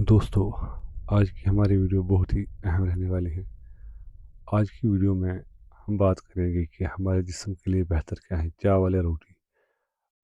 دوستو آج کی ہماری ویڈیو بہت ہی اہم رہنے والی ہے۔ آج کی ویڈیو میں ہم بات کریں گے کہ ہمارے جسم کے لیے بہتر کیا ہے، چاول یا روٹی۔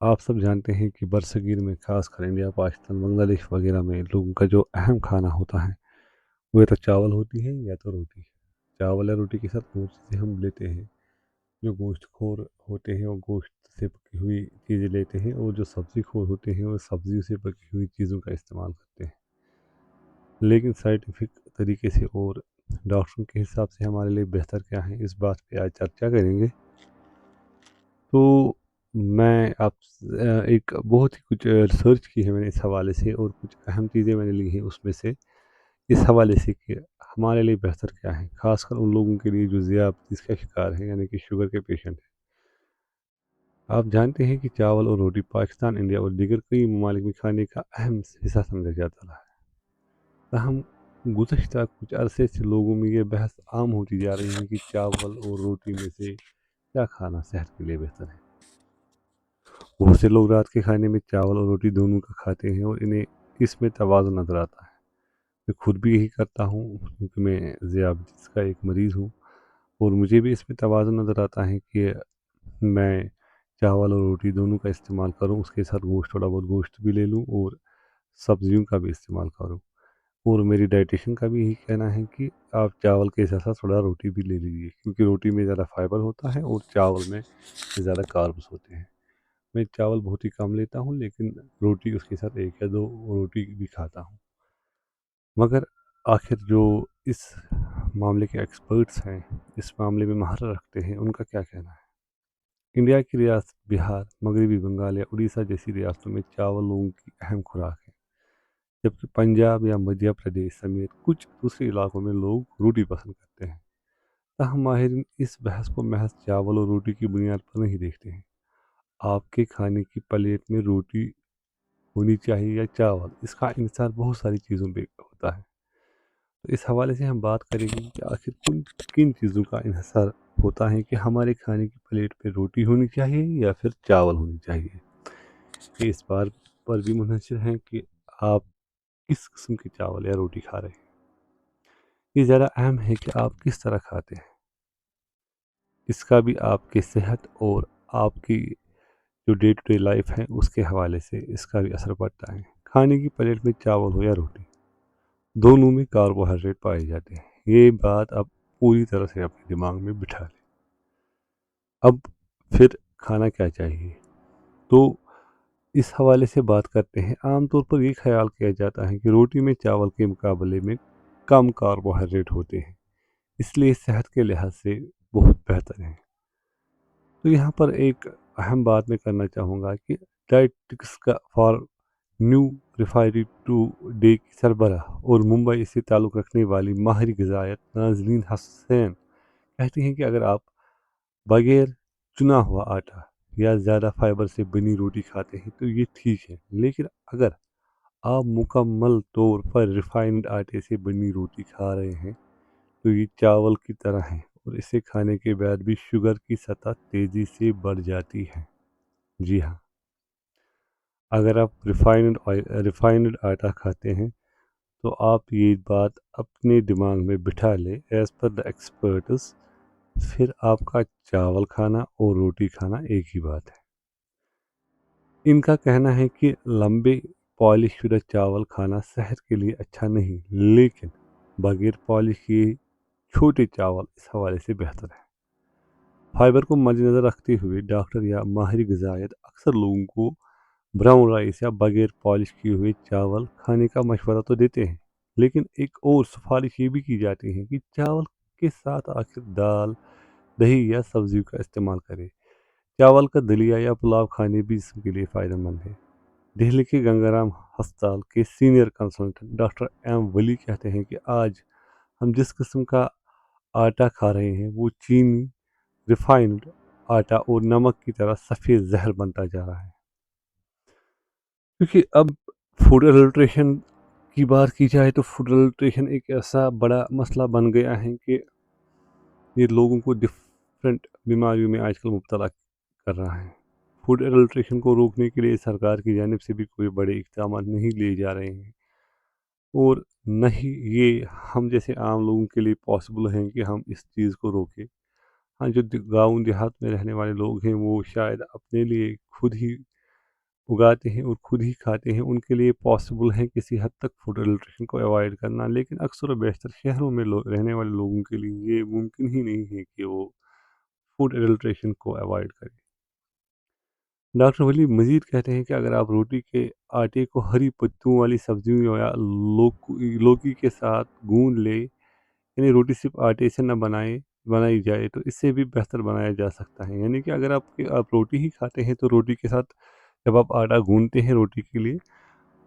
آپ سب جانتے ہیں کہ برصغیر میں، خاص کر انڈیا، پاکستان، بنگلہ دیش وغیرہ میں لوگوں کا جو اہم کھانا ہوتا ہے وہ یا تو چاول ہوتی ہے یا تو روٹی۔ چاول یا روٹی کے ساتھ وہ چیزیں ہم لیتے ہیں، جو گوشت خور ہوتے ہیں وہ گوشت سے پکی ہوئی چیزیں لیتے ہیں، اور جو سبزی خور ہوتے ہیں وہ سبزیوں سے پکی ہوئی چیزوں کا استعمال کرتے ہیں۔ لیکن سائنٹیفک طریقے سے اور ڈاکٹروں کے حساب سے ہمارے لیے بہتر کیا ہے، اس بات پہ آج چرچا کریں گے۔ تو میں آپ ایک بہت ہی کچھ ریسرچ کی ہے میں نے اس حوالے سے، اور کچھ اہم چیزیں میں نے لی ہیں اس میں سے، اس حوالے سے کہ ہمارے لیے بہتر کیا ہے، خاص کر ان لوگوں کے لیے جو ذیابطیس کا شکار ہے، یعنی کہ شوگر کے پیشنٹ ہیں۔ آپ جانتے ہیں کہ چاول اور روٹی پاکستان، انڈیا اور دیگر کئی ممالک میں کھانے کا اہم حصہ سمجھا جاتا رہا ہے۔ تاہم گزشتہ کچھ عرصے سے لوگوں میں یہ بحث عام ہوتی جا رہی ہے کہ چاول اور روٹی میں سے کیا کھانا صحت کے لیے بہتر ہے۔ بہت سے لوگ رات کے کھانے میں چاول اور روٹی دونوں کا کھاتے ہیں، اور انہیں اس میں توازن نظر آتا ہے۔ میں خود بھی یہی کرتا ہوں، کیونکہ میں ذیابطیس کا ایک مریض ہوں، اور مجھے بھی اس میں توازن نظر آتا ہے کہ میں چاول اور روٹی دونوں کا استعمال کروں، اس کے ساتھ تھوڑا بہت گوشت بھی لے لوں، اور سبزیوں کا بھی استعمال کروں۔ اور میری ڈائٹیشن کا بھی یہی کہنا ہے کہ آپ چاول کے ساتھ تھوڑا روٹی بھی لے لیجیے، کیونکہ روٹی میں زیادہ فائبر ہوتا ہے اور چاول میں زیادہ کاربس ہوتے ہیں۔ میں چاول بہت ہی کم لیتا ہوں، لیکن روٹی اس کے ساتھ 1 یا 2 روٹی بھی کھاتا ہوں۔ مگر آخر جو اس معاملے کے ایکسپرٹس ہیں، اس معاملے میں مہارت رکھتے ہیں، ان کا کیا کہنا ہے؟ انڈیا کی ریاست بہار، مغربی بنگال یا اڑیسہ جیسی ریاستوں میں چاول لوگوں کی اہم خوراک ہے، جبکہ پنجاب یا مدھیہ پردیش سمیت کچھ دوسرے علاقوں میں لوگ روٹی پسند کرتے ہیں۔ تاہم ماہرین اس بحث کو محض چاول اور روٹی کی بنیاد پر نہیں دیکھتے ہیں۔ آپ کے کھانے کی پلیٹ میں روٹی ہونی چاہیے یا چاول، اس کا انحصار بہت ساری چیزوں پہ ہوتا ہے۔ تو اس حوالے سے ہم بات کریں گے کہ آخر کن چیزوں کا انحصار ہوتا ہے کہ ہمارے کھانے کی پلیٹ پہ روٹی ہونی چاہیے یا پھر چاول ہونی چاہیے۔ یہ اس بات پر بھی منحصر ہے کہ آپ کس قسم کے چاول یا روٹی کھا رہے ہیں۔ یہ زیادہ اہم ہے کہ آپ کس طرح کھاتے ہیں، اس کا بھی آپ کی صحت اور آپ کی جو ڈے ٹو ڈے لائف ہے اس کے حوالے سے اس کا بھی اثر پڑتا ہے۔ کھانے کی پلیٹ میں چاول ہو یا روٹی، دونوں میں کاربوہائیڈریٹ پائے جاتے ہیں۔ یہ بات آپ پوری طرح سے اپنے دماغ میں بٹھا لیں۔ اب پھر کھانا کیا چاہیے، تو اس حوالے سے بات کرتے ہیں۔ عام طور پر یہ خیال کیا جاتا ہے کہ روٹی میں چاول کے مقابلے میں کم کاربوہائیڈریٹ ہوتے ہیں، اس لیے صحت کے لحاظ سے بہت بہتر ہیں۔ تو یہاں پر ایک اہم بات میں کرنا چاہوں گا کہ ڈائٹکس کا فار نیو ریفائری ٹو ڈے کی سربراہ اور ممبئی سے تعلق رکھنے والی ماہر غذائیت نازنین حسین کہتی ہیں کہ اگر آپ بغیر چنا ہوا آٹا یا زیادہ فائبر سے بنی روٹی کھاتے ہیں تو یہ ٹھیک ہے، لیکن اگر آپ مکمل طور پر ریفائنڈ آٹے سے بنی روٹی کھا رہے ہیں تو یہ چاول کی طرح ہے، اور اسے کھانے کے بعد بھی شوگر کی سطح تیزی سے بڑھ جاتی ہے۔ جی ہاں، اگر آپ ریفائنڈ آٹا کھاتے ہیں تو آپ یہ بات اپنے دماغ میں بٹھا لیں، ایز پر دا ایکسپرٹس، پھر آپ کا چاول کھانا اور روٹی کھانا ایک ہی بات ہے۔ ان کا کہنا ہے کہ لمبے پالش شدہ چاول کھانا صحت کے لیے اچھا نہیں، لیکن بغیر پالش کیے چھوٹے چاول اس حوالے سے بہتر ہے۔ فائبر کو مد نظر رکھتے ہوئے ڈاکٹر یا ماہر غذائیت اکثر لوگوں کو براؤن رائس یا بغیر پالش کیے ہوئے چاول کھانے کا مشورہ تو دیتے ہیں، لیکن ایک اور سفارش یہ بھی کی جاتی ہے کہ چاول کے ساتھ آخر دال، دہی یا سبزیوں کا استعمال کریں۔ چاول کا دلیا یا پلاؤ کھانے بھی جسم کے لیے فائدہ مند ہے۔ دہلی کے گنگارام ہسپتال کے سینئر کنسلٹنٹ ڈاکٹر ایم ولی کہتے ہیں کہ آج ہم جس قسم کا آٹا کھا رہے ہیں وہ چینی، ریفائنڈ آٹا اور نمک کی طرح سفید زہر بنتا جا رہا ہے۔ کیونکہ اب فوڈ ایڈلٹریشن کی بات کی جائے تو فوڈ ایڈلٹریشن ایک ایسا بڑا مسئلہ بن گیا ہے کہ یہ لوگوں کو ڈفرینٹ بیماریوں میں آج کل مبتلا کر رہا ہے۔ فوڈ ایڈلٹریشن کو روکنے کے لیے سرکار کی جانب سے بھی کوئی بڑے اقدامات نہیں لیے جا رہے ہیں۔ اور نہ ہی یہ ہم جیسے عام لوگوں کے لیے پاسبل ہیں کہ ہم اس چیز کو روکیں۔ ہاں، جو گاؤں دیہات میں رہنے والے لوگ ہیں وہ شاید اپنے لیے خود ہی اگاتے ہیں اور خود ہی کھاتے ہیں، ان کے لیے پاسبل ہے کسی حد تک فوڈ ایڈلٹریشن کو اوائڈ کرنا، لیکن اکثر و بیشتر شہروں میں رہنے والے لوگوں کے لیے یہ ممکن ہی نہیں ہے کہ وہ فوڈ ایڈلٹریشن کو اوائڈ کریں۔ ڈاکٹر ولی مزید کہتے ہیں کہ اگر آپ روٹی کے آٹے کو ہری پتوں والی سبزیوں یا لوکی کے ساتھ گوندھ لے، یعنی روٹی صرف آٹے سے نہ بنائی جائے تو اس سے بھی بہتر بنایا جا سکتا ہے، یعنی کہ اگر آپ روٹی ہی کھاتے ہیں تو روٹی کے ساتھ جب آپ آٹا گوندھتے ہیں روٹی کے لیے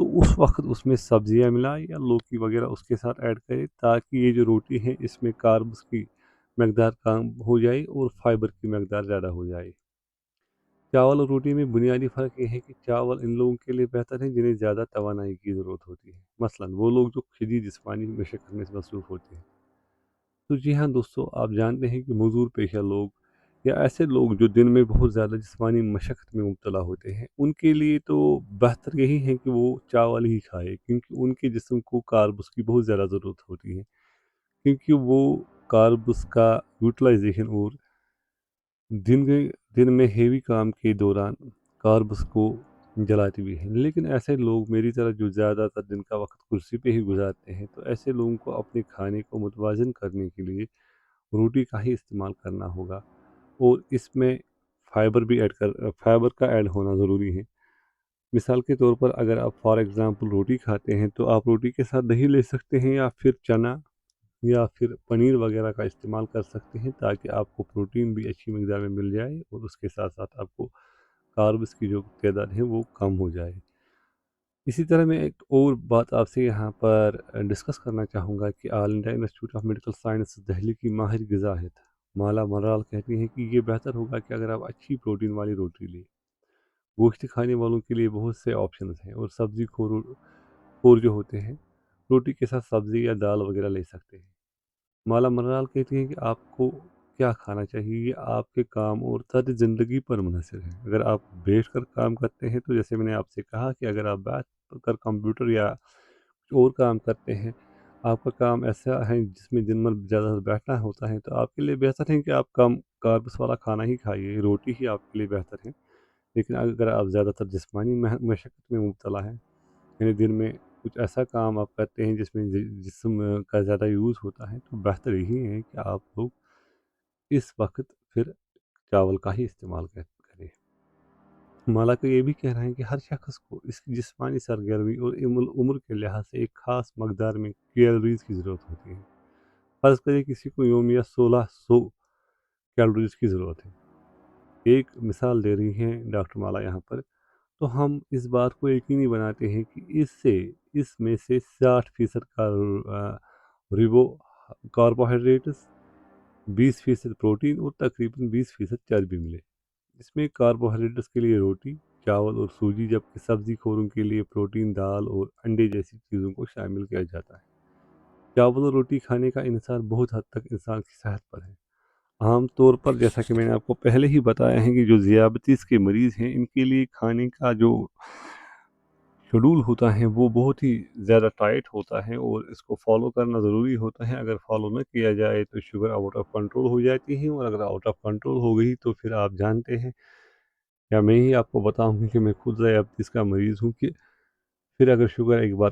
تو اس وقت اس میں سبزیاں ملائیں یا لوکی وغیرہ اس کے ساتھ ایڈ کریں، تاکہ یہ جو روٹی ہے اس میں کاربس کی مقدار کم ہو جائے اور فائبر کی مقدار زیادہ ہو جائے۔ چاول اور روٹی میں بنیادی فرق یہ ہے کہ چاول ان لوگوں کے لیے بہتر ہے جنہیں زیادہ توانائی کی ضرورت ہوتی ہے، مثلا وہ لوگ جو شدید جسمانی مشقت میں مصروف ہوتے ہیں۔ تو جی ہاں دوستو، آپ جانتے ہیں کہ مزدور پیشہ لوگ یا ایسے لوگ جو دن میں بہت زیادہ جسمانی مشقت میں مبتلا ہوتے ہیں، ان کے لیے تو بہتر یہی ہے کہ وہ چاول ہی کھائے، کیونکہ ان کے جسم کو کاربس کی بہت زیادہ ضرورت ہوتی ہے، کیونکہ وہ کاربس کا یوٹیلائزیشن اور دن دن میں ہیوی کام کے دوران کاربس کو جلاتی بھی ہے۔ لیکن ایسے لوگ میری طرح جو زیادہ تر دن کا وقت کرسی پہ ہی گزارتے ہیں، تو ایسے لوگوں کو اپنے کھانے کو متوازن کرنے کے لیے روٹی کا ہی استعمال کرنا ہوگا، اور اس میں فائبر کا ایڈ ہونا ضروری ہے۔ مثال کے طور پر اگر آپ فار ایگزامپل روٹی کھاتے ہیں تو آپ روٹی کے ساتھ دہی لے سکتے ہیں، یا پھر چنا یا پھر پنیر وغیرہ کا استعمال کر سکتے ہیں، تاکہ آپ کو پروٹین بھی اچھی مقدار میں مل جائے اور اس کے ساتھ ساتھ آپ کو کاربس کی جو تعداد ہے وہ کم ہو جائے۔ اسی طرح میں ایک اور بات آپ سے یہاں پر ڈسکس کرنا چاہوں گا کہ All India Institute of Medical Science Delhi کی ماہر غذاہت مالا مرال کہتی ہیں کہ یہ بہتر ہوگا کہ اگر آپ اچھی پروٹین والی روٹی لیں۔ گوشت کھانے والوں کے لیے بہت سے آپشنز ہیں، اور سبزی خور جو ہوتے ہیں روٹی کے ساتھ سبزی یا دال وغیرہ لے سکتے ہیں۔ مالا منرال کہتی ہیں کہ آپ کو کیا کھانا چاہیے یہ آپ کے کام اور طرز زندگی پر منحصر ہے۔ اگر آپ بیٹھ کر کام کرتے ہیں تو جیسے میں نے آپ سے کہا کہ اگر آپ بیٹھ کر کمپیوٹر یا کچھ اور کام کرتے ہیں، آپ کا کام ایسا ہے جس میں دن بھر زیادہ بیٹھنا ہوتا ہے، تو آپ کے لیے بہتر ہے کہ آپ کم کاربس والا کھانا ہی کھائیے، روٹی ہی آپ کے لیے بہتر ہے۔ لیکن اگر آپ زیادہ تر جسمانی مشقت میں مبتلا ہیں، یعنی دن میں کچھ ایسا کام آپ کرتے ہیں جس میں جسم کا زیادہ یوز ہوتا ہے، تو بہتر یہی ہے کہ آپ لوگ اس وقت پھر چاول کا ہی استعمال کریں۔ مالا کا یہ بھی کہہ رہا ہے کہ ہر شخص کو اس کی جسمانی سرگرمی اور عمر کے لحاظ سے ایک خاص مقدار میں کیلوریز کی ضرورت ہوتی ہے۔ فرض کریں کسی کو یومیہ 1600 کیلوریز کی ضرورت ہے۔ ایک مثال دے رہی ہیں ڈاکٹر مالا یہاں پر، تو ہم اس بات کو یقینی بناتے ہیں کہ اس میں سے 60% کا ریبو کاربوہائیڈریٹس، 20% پروٹین اور تقریباً 20% چربی ملے۔ اس میں کاربوہائیڈریٹس کے لیے روٹی، چاول اور سوجی، جبکہ سبزی خوروں کے لیے پروٹین، دال اور انڈے جیسی چیزوں کو شامل کیا جاتا ہے۔ چاول اور روٹی کھانے کا انحصار بہت حد تک انسان کی صحت پر ہے۔ عام طور پر جیسا کہ میں نے آپ کو پہلے ہی بتایا ہے کہ جو ذیابطیس کے مریض ہیں، ان کے لیے کھانے کا جو شیڈول ہوتا ہے وہ بہت ہی زیادہ ٹائٹ ہوتا ہے، اور اس کو فالو کرنا ضروری ہوتا ہے۔ اگر فالو نہ کیا جائے تو شوگر آؤٹ آف کنٹرول ہو جاتی ہے، اور اگر آؤٹ آف کنٹرول ہو گئی تو پھر آپ جانتے ہیں، یا میں ہی آپ کو بتاؤں کہ میں خود ذیابطیس کا مریض ہوں، کہ پھر اگر شوگر ایک بار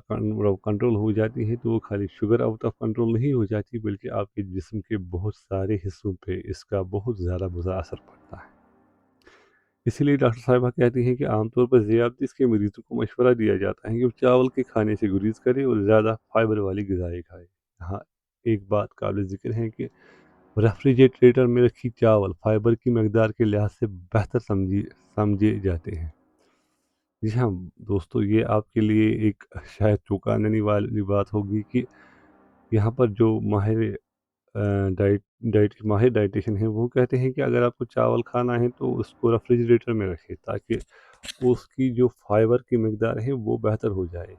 کنٹرول ہو جاتی ہے تو وہ خالی شوگر آؤٹ آف کنٹرول نہیں ہو جاتی، بلکہ آپ کے جسم کے بہت سارے حصوں پہ اس کا بہت زیادہ برا اثر پڑتا ہے۔ اسی لیے ڈاکٹر صاحبہ کہتی ہیں کہ عام طور پر ذیابطیس کے مریضوں کو مشورہ دیا جاتا ہے کہ وہ چاول کے کھانے سے گریز کرے اور زیادہ فائبر والی غذائیں کھائے۔ ہاں، ایک بات قابل ذکر ہے کہ ریفریجریٹر میں رکھی چاول فائبر کی مقدار کے لحاظ سے بہتر سمجھے جاتے ہیں۔ جی ہاں دوستو، یہ آپ کے لیے ایک شاید چونکانے والی بات ہوگی کہ یہاں پر جو ماہر ڈائٹیشن ہیں وہ کہتے ہیں کہ اگر آپ کو چاول کھانا ہے تو اس کو ریفریجریٹر میں رکھیں، تاکہ اس کی جو فائبر کی مقدار ہے وہ بہتر ہو جائے۔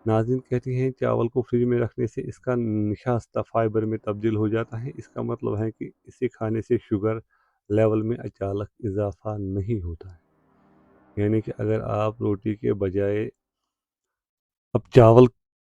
ناظرین کہتی ہیں چاول کو فریج میں رکھنے سے اس کا نشاستہ فائبر میں تبدیل ہو جاتا ہے۔ اس کا مطلب ہے کہ اسے کھانے سے شوگر لیول میں اچانک اضافہ نہیں ہوتا ہے، یعنی کہ اگر آپ روٹی کے بجائے اب چاول